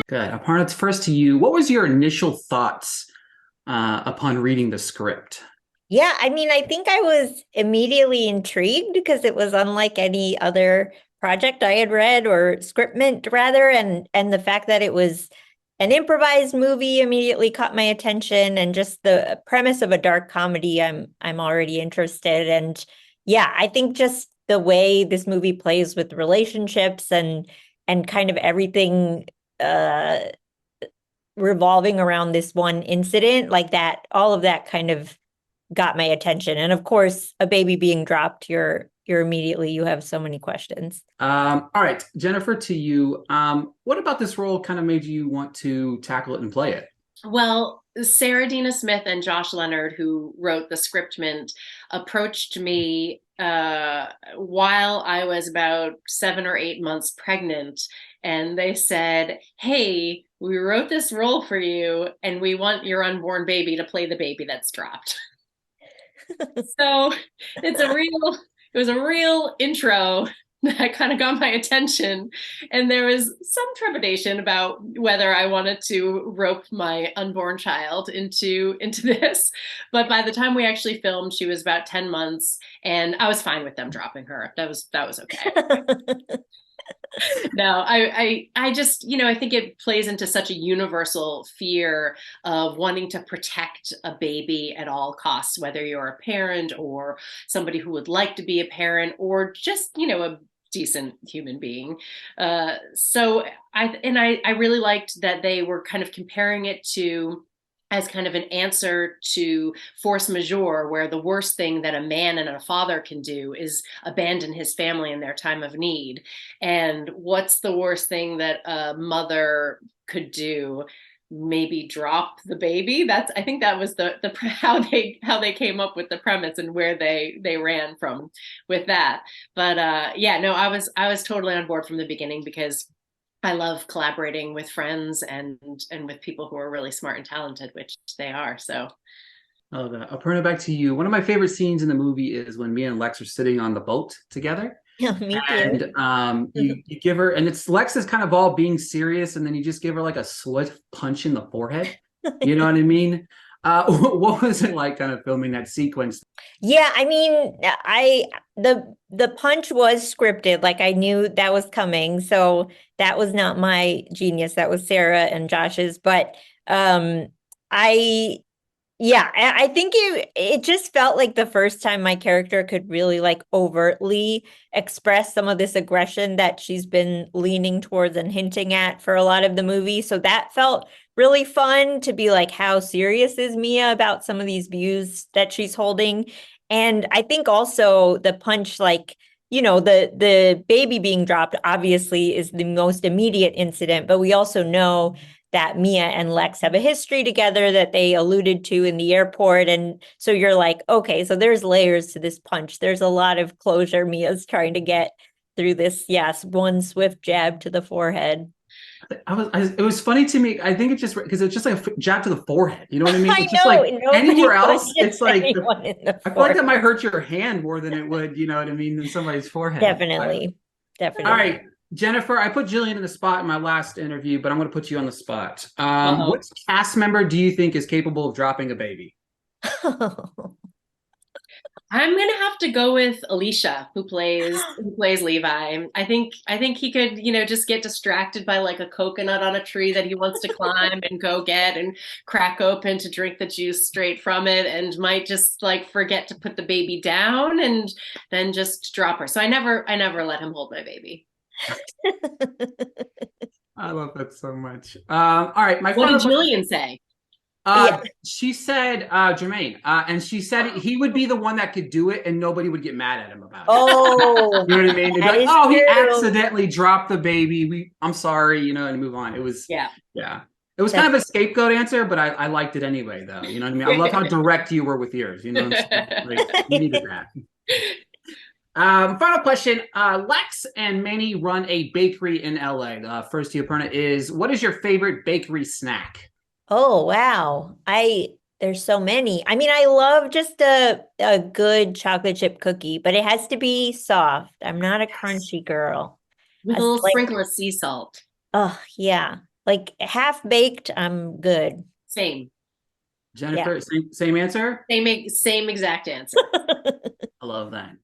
Good. Aparna, it's first to you. What was your initial thoughts upon reading the script? Yeah, I mean, I think I was immediately intrigued because it was unlike any other project I had read or scriptment rather, and the fact that it was an improvised movie immediately caught my attention, and just the premise of a dark comedy, I'm already interested. And yeah, I think just the way this movie plays with relationships and kind of everything uh revolving around this one incident, like that, all of that kind of got my attention. And of course, a baby being dropped, you're immediately, you have so many questions. All right, Jennifer, to you. What about this role kind of made you want to tackle it and play it? Well, Sarah Dina Smith and Josh Leonard, who wrote the scriptment, approached me while I was about 7 or 8 months pregnant. And they said, "Hey, we wrote this role for you, and we want your unborn baby to play the baby that's dropped." So it was a real intro that kind of got my attention. And there was some trepidation about whether I wanted to rope my unborn child into this. But by the time we actually filmed, she was about 10 months, and I was fine with them dropping her. That was okay. No, I just, I think it plays into such a universal fear of wanting to protect a baby at all costs, whether you're a parent or somebody who would like to be a parent or just, a decent human being. So I really liked that they were kind of comparing it to as kind of an answer to force majeure, where the worst thing that a man and a father can do is abandon his family in their time of need. And what's the worst thing that a mother could do? Maybe drop the baby. I think that was the how they came up with the premise and where they ran from with that. But yeah, no, I was totally on board from the beginning because I love collaborating with friends and with people who are really smart and talented, which they are. So I'll turn it back to you. One of my favorite scenes in the movie is when Mia and Lex are sitting on the boat together. Yeah, me too. And you give her, and it's Lex is kind of all being serious, and then you just give her like a swift punch in the forehead. You know what I mean? What was it like kind of filming that sequence? Yeah, I mean, the punch was scripted. Like I knew that was coming. So that was not my genius. That was Sarah and Josh's. But um I yeah, I think it just felt like the first time my character could really like overtly express some of this aggression that she's been leaning towards and hinting at for a lot of the movie. So that felt really fun to be like, how serious is Mia about some of these views that she's holding? And I think also the punch, like, the baby being dropped obviously is the most immediate incident, but we also know that Mia and Lex have a history together that they alluded to in the airport. And so you're like, okay, so there's layers to this punch. There's a lot of closure Mia's trying to get through this, yes, one swift jab to the forehead. It was funny to me. I think it's just because it's just like a jab to the forehead. You know what I mean? I It's just know like nobody anywhere else, punches it's like anyone in the I feel like that forehead. might hurt your hand more than it would, you know what I mean, than somebody's forehead. Definitely. All Definitely. right, Jennifer, I put Jillian in the spot in my last interview, but I'm going to put you on the spot. uh-oh. Which cast member do you think is capable of dropping a baby? I'm gonna have to go with Elisha, who plays Levi. I think he could, just get distracted by like a coconut on a tree that he wants to climb and go get and crack open to drink the juice straight from it, and might just like forget to put the baby down and then just drop her. So I never let him hold my baby. I love that so much. All right, my What final did question. Jillian say? Yeah. She said Jermaine, and she said he would be the one that could do it, and nobody would get mad at him about it. Oh, You know what I mean? They'd be that like, is "Oh, he true. accidentally dropped the baby. I'm sorry," and move on. It was, Yeah. yeah, it was kind That's of a scapegoat answer, but I liked it anyway, though. You know what I mean? I love how direct you were with yours. You know what I'm saying? Like, you needed that. Final question. Lex and Manny run a bakery in LA. First to your opponent is, what is your favorite bakery snack? Oh, wow. There's so many. I mean, I love just a good chocolate chip cookie, but it has to be soft. I'm not a Yes. crunchy girl. With a little sprinkle of sea salt. Oh, yeah. Like half baked, I'm good. Same. Jennifer, same answer? Same exact answer. I love that.